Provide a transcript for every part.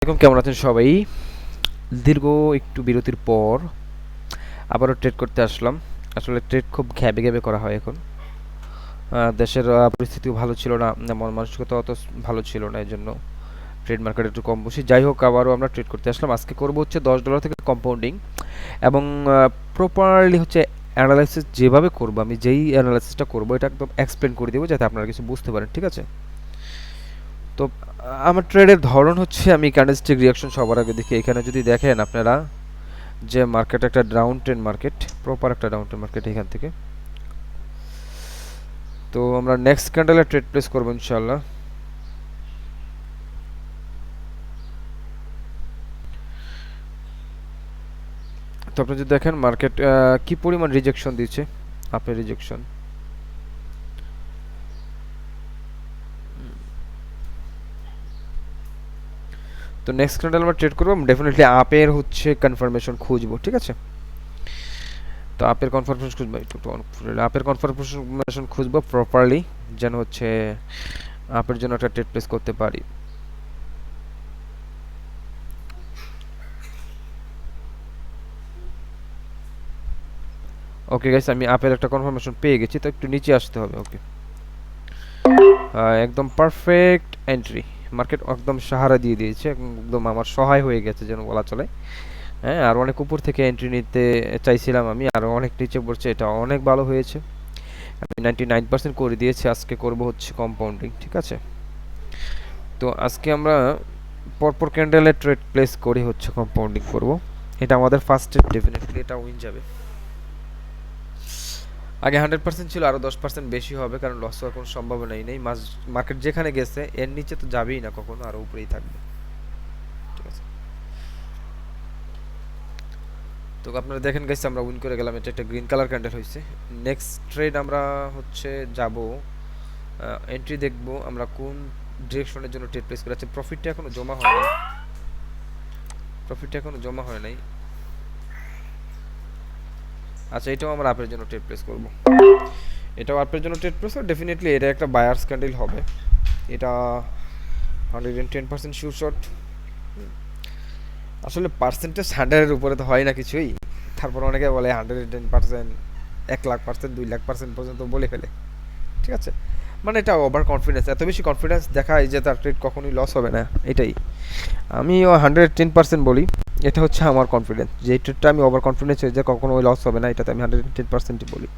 কেমন আছেন সবাই? দীর্ঘ একটু বিরতির পর আবারও ট্রেড করতে আসলাম। আসলে ট্রেড খুব ঘ্যাবে ঘ্যাবে করা হয় এখন। দেশের পরিস্থিতিও ভালো ছিল না, মন মানসিকতা অত ভালো ছিল না, এই জন্য ট্রেড মার্কেট একটু কম বসি। যাই হোক, আবারও আমরা ট্রেড করতে আসলাম। আজকে করব হচ্ছে $10 থেকে কম্পাউন্ডিং এবং প্রপারলি হচ্ছে অ্যানালাইসিস যেভাবে করব, আমি যেই অ্যানালাইসিসটা করব এটা একদম এক্সপ্লেন করে দেবো যাতে আপনারা কিছু বুঝতে পারেন, ঠিক আছে? তো আমার ট্রেডের ধরন হচ্ছে, আমি ক্যান্ডেলস্টিক রিয়াকশন সবার আগে দেখি। এখানে যদি দেখেন আপনারা যে মার্কেট একটা ডাউন ট্রেন্ড মার্কেট, প্রপার একটা ডাউন ট্রেন্ড মার্কেট এখান থেকে। তো আমরা নেক্সট ক্যান্ডেলে ট্রেড প্লেস করব ইনশাআল্লাহ। তো আপনি যদি দেখেন মার্কেট কি পরিমাণ রিজেকশন দিচ্ছে, আপের রিজেকশন। তো নেক্সট ক্যান্ডেল আমরা ট্রেড করব, ডেফিনেটলি আপের হচ্ছে কনফার্মেশন খুঁজবো, ঠিক আছে? তো আপের কনফার্মেশন খুঁজবো, আপের কনফার্মেশন খুঁজবো প্রপারলি, যেন হচ্ছে আপের জন্য একটা ট্রেড প্লেস করতে পারি। ওকে গাইস, আমি আপের একটা কনফার্মেশন পেয়ে গেছি, তো একটু নিচে আসতে হবে। ওকে, একদম পারফেক্ট এন্ট্রি। মার্কেট একদম সাহারা দিয়ে দিয়েছে, একদম আমার সহায় হয়ে গেছে যেন বলা চলে। হ্যাঁ, আর অনেক উপর থেকে এন্ট্রি নিতে চাইছিলাম আমি, আর অনেক নিচে পড়ছে, এটা অনেক ভালো হয়েছে। আমি 99% করে দিয়েছি। আজকে করব হচ্ছে কম্পাউন্ডিং, ঠিক আছে? তো আজকে আমরা পরপর ক্যান্ডেলের ট্রেড প্লেস করে হচ্ছে কম্পাউন্ডিং করব। এটা আমাদের ফার্স্ট স্টেপ, ডেফিনেটলি এটা উইন যাবে। আগে 100% ছিল, আরও 10% বেশি হবে, কারণ লস হওয়ার কোনো সম্ভাবনাই নেই। মার্কেট যেখানে গেছে এর নিচে তো যাবেই না কখনো, আরও উপরেই থাকবে, ঠিক আছে? তো আপনারা দেখেন গাইস, আমরা উইন করে গেলাম। এটা একটা গ্রিন কালার ক্যান্ডেল হয়েছে। নেক্সট ট্রেড আমরা হচ্ছে যাব, এন্ট্রি দেখব আমরা কোন ডিরেকশনের জন্য ট্রেড প্লেস করে আছে। প্রফিটটা এখনো জমা হয় নাই, প্রফিটটা এখনো জমা হয় নাই। আচ্ছা, এটাও আমরা আপের জন্য ট্রেড প্লেস করব। এটাও আপের জন্য ট্রেড প্লেস, ডেফিনেটলি এটা একটা বায়ার্স ক্যান্ডেল হবে। এটা 110% শিওর শট। আসলে পার্সেন্টেজ 100-এর উপরে তো হয় না কিছুই। তারপর অনেকে বলে 110%, 1,00,000%, 2,00,000% পর্যন্ত বলে ফেলে, ঠিক আছে? মানে এটা ওভার কনফিডেন্স, এত বেশি কনফিডেন্স দেখায় যে তার ট্রেড কখনোই লস হবে না, এটাই। আমিও 110% বলি, এটা হচ্ছে আমার কনফিডেন্স, যে এই ট্রেডটা আমি ওভার কনফিডেন্স হয়ে যে কখনো লস হবে না, এটাতে আমি 110%ই বলি,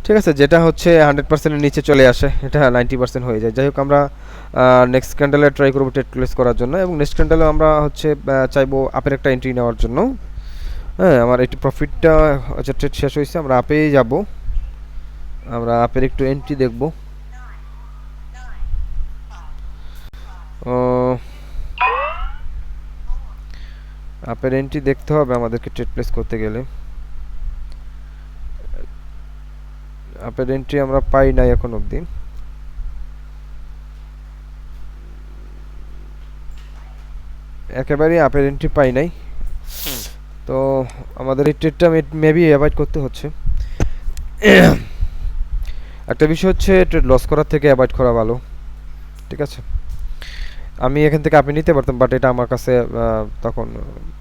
ঠিক আছে? যেটা হচ্ছে 100%-এর নিচে চলে আসে, এটা 90% হয়ে যায়। যাই হোক, আমরা নেক্সট ক্যান্ডেলে ট্রাই করবো ট্রেড প্লেস করার জন্য, এবং নেক্সট ক্যান্ডেলে আমরা হচ্ছে চাইবো আপের একটা এন্ট্রি নেওয়ার জন্য। হ্যাঁ, আমার একটু প্রফিটটা হচ্ছে, ট্রেড শেষ হয়েছে, আমরা আপেই যাব। আমরা আপের একটু এন্ট্রি দেখব। আপের এন্ট্রি দেখতে হবে আমাদেরকে ট্রেড প্লেস করতে গেলে। আপের এন্ট্রি আমরা পাই নাই এখন অবধি। একেবারেই আপের এন্ট্রি পাই নাই। তো আমাদের এই ট্রেডটা মেবি অ্যাভয়েড করতে হচ্ছে। একটা বিষয় হচ্ছে, ট্রেড লস করার থেকে অ্যাভয়েড করা ভালো, ঠিক আছে? আমি এখান থেকে আপনি নিতে পারতাম, বাট এটা আমার কাছে তখন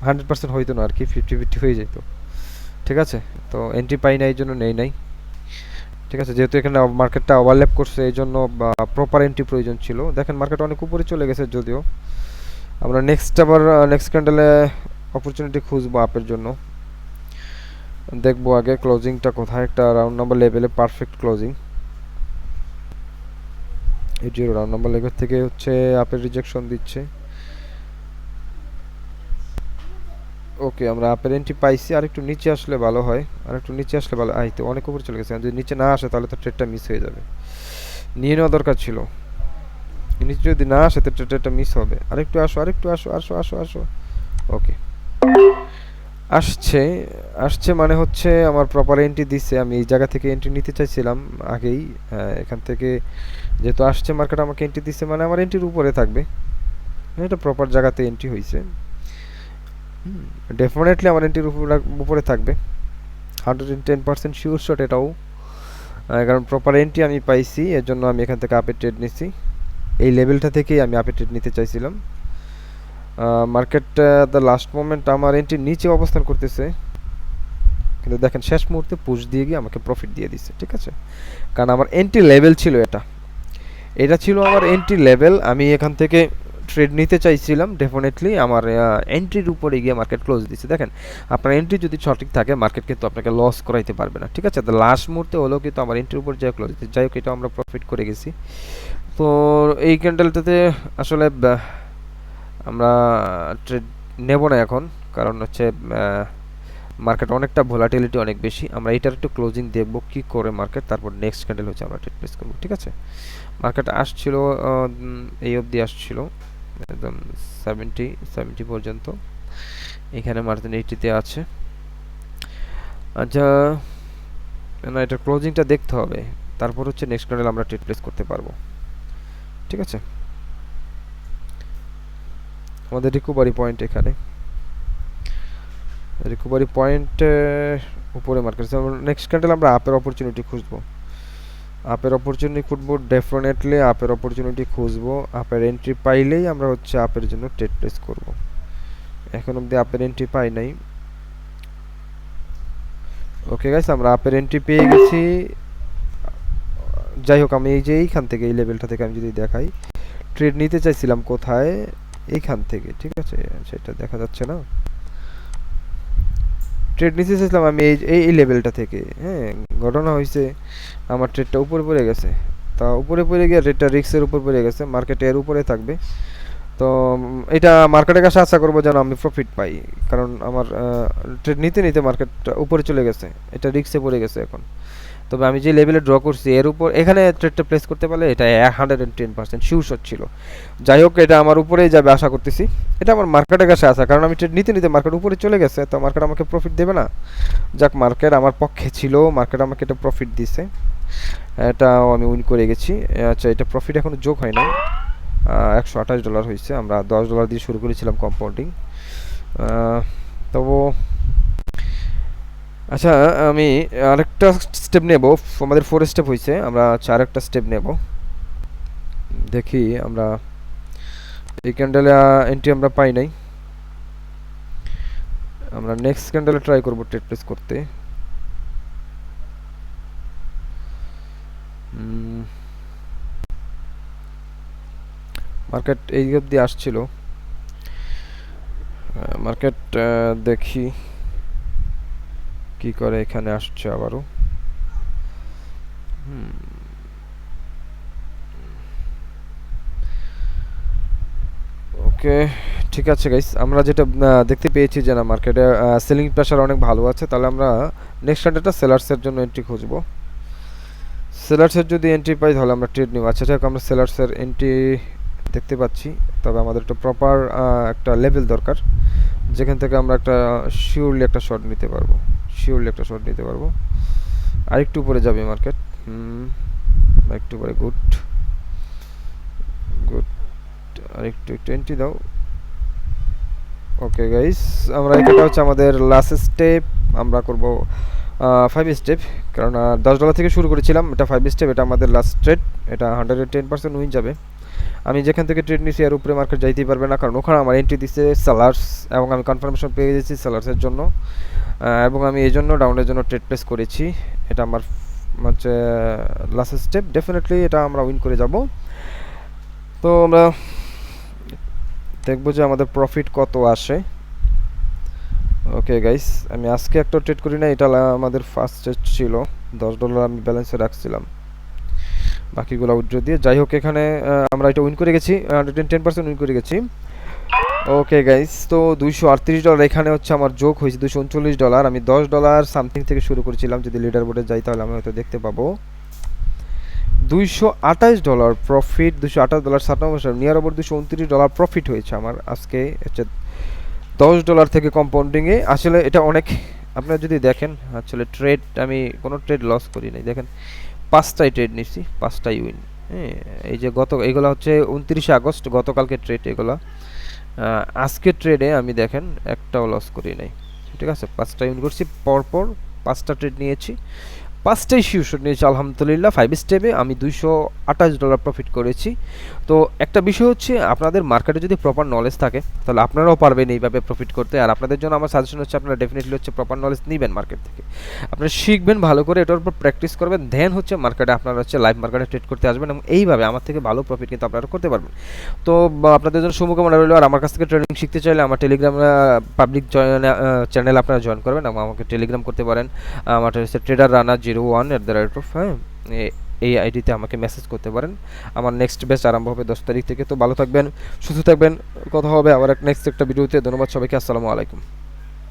100% হইতো না আর কি, 50-50 হয়ে যেত, ঠিক আছে? তো এন্ট্রি পাই না, এই জন্য নেই নাই, ঠিক আছে? যেহেতু এখানে মার্কেটটা ওভারল্যাপ করছে, এই জন্য প্রপার এন্ট্রি প্রয়োজন ছিল। দেখেন মার্কেট অনেক উপরে চলে গেছে যদিও। আমরা আবার নেক্সট ক্যান্ডেলে অপরচুনিটি খুঁজবো আপের জন্য। দেখবো আগে ক্লোজিংটা কোথায়, একটা রাউন্ড নাম্বার লেভেলে পারফেক্ট ক্লোজিং। এই জিরো রাউন্ড নাম্বার লেভেল থেকে হচ্ছে আপের রিজেকশন দিচ্ছে। ওকে, আমরা আপের এন্ট্রি পাইছি, আর একটু নিচে আসলে ভালো হয়, আর একটু নিচে আসলে ভালো। তো অনেক উপরে চলে গেছে, যদি নিচে না আসে তাহলে তো ট্রেডটা মিস হয়ে যাবে, নিয়ে নেওয়া দরকার ছিল। নিচে যদি না আসে তো ট্রেডটা মিস হবে। আরেকটু আসো, আরেকটু আসো, আসো আসো আসো। ওকে, আসছে। আসছে মানে হচ্ছে আমার প্রপার এন্ট্রি দিচ্ছে। আমি এই জায়গা থেকে এন্ট্রি নিতে চাইছিলাম আগেই। এখান থেকে যেহেতু আসছে মার্কেট আমাকে এন্ট্রি দিচ্ছে, মানে আমার এন্ট্রির উপরে থাকবে। এটা প্রপার জায়গাতে এন্ট্রি হয়েছে, ডেফিনেটলি আমার এন্ট্রির উপরে থাকবে। 110% শিওর শট এটাও, কারণ প্রপার এন্ট্রি আমি পাইছি, এর জন্য আমি এখান থেকে আপে ট্রেড নিচ্ছি। এই লেভেলটা থেকেই আমি আপে ট্রেড নিতে চাইছিলাম। মার্কেট দ্য লাস্ট মোমেন্ট আমার এন্ট্রি নিচে অবস্থান করতেছে, কিন্তু দেখেন শেষ মুহূর্তে পুশ দিয়ে গিয়ে আমাকে প্রফিট দিয়ে দিচ্ছে। ঠিক আছে, কারণ আমার এন্ট্রি লেভেল ছিল এটা, এটা ছিল আমার এন্ট্রি লেভেল। আমি এখান থেকে ট্রেড নিতে চাইছিলাম, ডেফিনেটলি আমার এন্ট্রির উপরে গিয়ে মার্কেট ক্লোজ দিচ্ছে। দেখেন আপনার এন্ট্রি যদি সঠিক থাকে মার্কেট কিন্তু আপনাকে লস করাইতে পারবে না। ঠিক আছে, তো লাস্ট মুহূর্তে হলেও কিন্তু আমার এন্ট্রির উপর যা ক্লোজ দিচ্ছে, যাই হোক এটা আমরা প্রফিট করে গেছি। তো এই ক্যান্ডেলটাতে আসলে আমরা ট্রেড নেব না এখন, কারণ হচ্ছে মার্কেট অনেকটা ভোলাটিলিটি অনেক বেশি। আমরা এটার একটু ক্লোজিং দেখব কি করে মার্কেট, তারপর নেক্সট ক্যান্ডেল হচ্ছে আমরা ট্রেড প্লেস করব। ঠিক আছে, মার্কেট আসছিল এই অবধি আসছিল একদম 70 পর্যন্ত, এখানে মার্জিন 80-তে আছে। আচ্ছা, না এটা ক্লোজিংটা দেখতে হবে, তারপর হচ্ছে নেক্সট ক্যান্ডেল আমরা ট্রেড প্লেস করতে পারবো। ঠিক আছে, আমাদের রিকভারি পয়েন্ট এখানে, রিকভারি পয়েন্টের উপরে মার্কেট। নেক্সট ক্যান্ডেল আমরা আপের অপরচুনিটি খুঁজবো, আপের অপরচুনিটি খুঁজবো, ডেফিনেটলি আপের অপরচুনিটি খুঁজবো। আপের এন্ট্রি পাইলেই আমরা হচ্ছে আপের জন্য ট্রেড প্লেস করব। এখন অবধি আপের এন্ট্রি পাই নাই। ওকে গাইস, আমরা আপের এন্ট্রি পেয়ে গেছি। যাই হোক, আমি এই যে এইখান থেকে এই লেভেলটা থেকে আমি যদি দেখাই, ট্রেড নিতে চাইছিলাম কোথায়, এইখান থেকে। ঠিক আছে, সেটা দেখা যাচ্ছে না, ট্রেড নিতে চাইছিলাম আমি এই লেভেলটা থেকে। হ্যাঁ, ঘটনা হয়েছে আমার ট্রেডটা উপরে পড়ে গেছে, তা উপরে পড়ে গিয়ে ট্রেডটা রিক্সের উপর পড়ে গেছে, মার্কেট এর উপরে থাকবে। তো এটা মার্কেটের কাছে আশা করবো যেন আমি প্রফিট পাই, কারণ আমার ট্রেড নিতে নিতে মার্কেট উপরে চলে গেছে, এটা রিক্সে পড়ে গেছে এখন। তবে আমি যে লেভেলে ড্র করছি এর উপর এখানে ট্রেডটা প্লেস করতে পারলে এটা 110% শিওর শট ছিল। যাই হোক, এটা আমার উপরেই যাবে আশা করতেছি, এটা আমার মার্কেটের কাছে আসা, কারণ আমি ট্রেড নিতে নিতে মার্কেট উপরে চলে গেছে, তো মার্কেট আমাকে প্রফিট দেবে না। যাক, মার্কেট আমার পক্ষে ছিল, মার্কেট আমাকে এটা প্রফিট দিছে, এটাও আমি উইন করে গেছি। আচ্ছা, এটা প্রফিট এখনো যোগ হয় না, $128 হয়েছে। আমরা $10 দিয়ে শুরু করেছিলাম কম্পাউন্ডিং। তবু আচ্ছা, আমি আরেকটা স্টেপ নেব, আমাদের 4 স্টেপ হয়েছে, আমরা আরেকটা স্টেপ নেব, দেখি আমরা এই ক্যান্ডেলে এন্ট্রি আমরা পাই নাই, আমরা নেক্সট ক্যান্ডেলে ট্রাই করব ট্রেড প্লেস করতে। মার্কেট এই অবধি আসছিল, মার্কেট দেখি কি করে, এখানে আসছে আবারও। ওকে, ঠিক আছে গাইস, আমরা যেটা দেখতে পেয়েছি যে না মার্কেটে সেলিং প্রেশার অনেক ভালো আছে, তাহলে আমরা নেক্সট ক্যান্ডেলটা সেলার্সের জন্য এন্ট্রি খুঁজবো। সেলার্সের যদি এন্ট্রি পাই তাহলে আমরা ট্রেড নিব। আচ্ছা, যাক, আমরা সেলার্সের এন্ট্রি দেখতে পাচ্ছি, তবে আমাদের একটা প্রপার একটা লেভেল দরকার, যেখান থেকে আমরা একটা শিওরলি একটা শট নিতে পারবো, শিওরলি একটা শট নিতে পারবো। আরেকটু উপরে যাবে মার্কেট, একটু উপরে, গুড গুড, আরেকটু এন্ট্রি দাও। ওকে গাইস, আমরা এটা হচ্ছে আমাদের লাস্ট স্টেপ, আমরা করব 5 স্টেপ, কারণ $10 থেকে শুরু করেছিলাম, এটা 5 স্টেপ, এটা আমাদের লাস্ট ট্রেড, এটা 110% উইন যাবে। আমি যেখান থেকে ট্রেড নিছি এর উপরে মার্কেট যাইতেই পারবে না, কারণ ওখানে আমার এন্ট্রি দিচ্ছে সেলার্স, এবং আমি কনফার্মেশন পেয়ে গেছি সেলার্সের জন্য, এবং আমি এই জন্য ডাউনের জন্য ট্রেড প্লেস করেছি। এটা আমার হচ্ছে লাস্ট স্টেপ, ডেফিনেটলি এটা আমরা উইন করে যাব। তো আমরা দেখবো যে আমাদের প্রফিট কত আসে। ওকে গাইস, আমি আজকে একটা ট্রেড করি না, এটা আমাদের ফার্স্ট ট্রেড ছিল, $10 আমি ব্যালেন্সে রাখছিলাম, বাকিগুলো উইথড্র দিয়ে। যাই হোক, এখানে আমরা এটা উইন করে গেছি, 110% উইন করে গেছি। ওকে গাইস, তো $238 এখানে হচ্ছে আমার যোগ হয়েছে $239। আমি $10 সামথিং থেকে শুরু করেছিলাম, যদি লিডার বোর্ডে যাই তাহলে আমি হয়তো দেখতে পাবো $228 প্রফিট, $228.97, নিয়ার ওভার $229 প্রফিট হয়েছে আমার আজকে হচ্ছে $10 থেকে কম্পাউন্ডিংয়ে। আসলে এটা অনেক, আপনারা যদি দেখেন আসলে ট্রেড আমি কোনো ট্রেড লস করি নাই, দেখেন 5টাই ট্রেড নিচ্ছি, 5টাই উইন। হ্যাঁ, এই যে এগুলো হচ্ছে 29 আগস্ট গতকালকে ট্রেড, এগুলো আজকে ট্রেডে আমি দেখেন একটাও লস করি নাই। ঠিক আছে, 5টাই উইন করছি, পরপর 5টা ট্রেড নিয়েছি, 5টাই শিওর নিয়েছি আলহামদুলিল্লাহ 5 স্টেপে আমি $228 প্রফিট করেছি। তো একটা বিষয় হচ্ছে আপনাদের মার্কেটে যদি প্রপার নলেজ থাকে তাহলে আপনারাও পারবেন এইভাবে প্রফিট করতে। আর আপনাদের জন্য আমার সাজেশন হচ্ছে আপনারা ডেফিনেটলি হচ্ছে প্রপার নলেজ নেবেন মার্কেট থেকে, আপনারা শিখবেন ভালো করে, এটার উপর প্র্যাকটিস করবেন, দেন হচ্ছে মার্কেটে আপনারা হচ্ছে লাইভ মার্কেটে ট্রেড করতে আসবেন এবং এইভাবে আমার থেকে ভালো প্রফিট কিন্তু আপনারা করতে পারবেন। তো আপনাদের জন্য শুভকামনা রইল। আর আমার কাছ থেকে ট্রেনিং শিখতে চাইলে আমার টেলিগ্রাম পাবলিক চ্যানেল আপনারা জয়েন করবেন এবং আমাকে টেলিগ্রাম করতে পারেন। আমার হচ্ছে traderrana01@, হ্যাঁ, এই আইডিতে আমাকে মেসেজ করতে পারেন। আমার নেক্সট ব্যাচ আরম্ভ হবে 10 তারিখ থেকে। তো ভালো থাকবেন, সুস্থ থাকবেন, কথা হবে আবার নেক্সট একটা ভিডিওতে। ধন্যবাদ সবাইকে, আসসালামু আলাইকুম।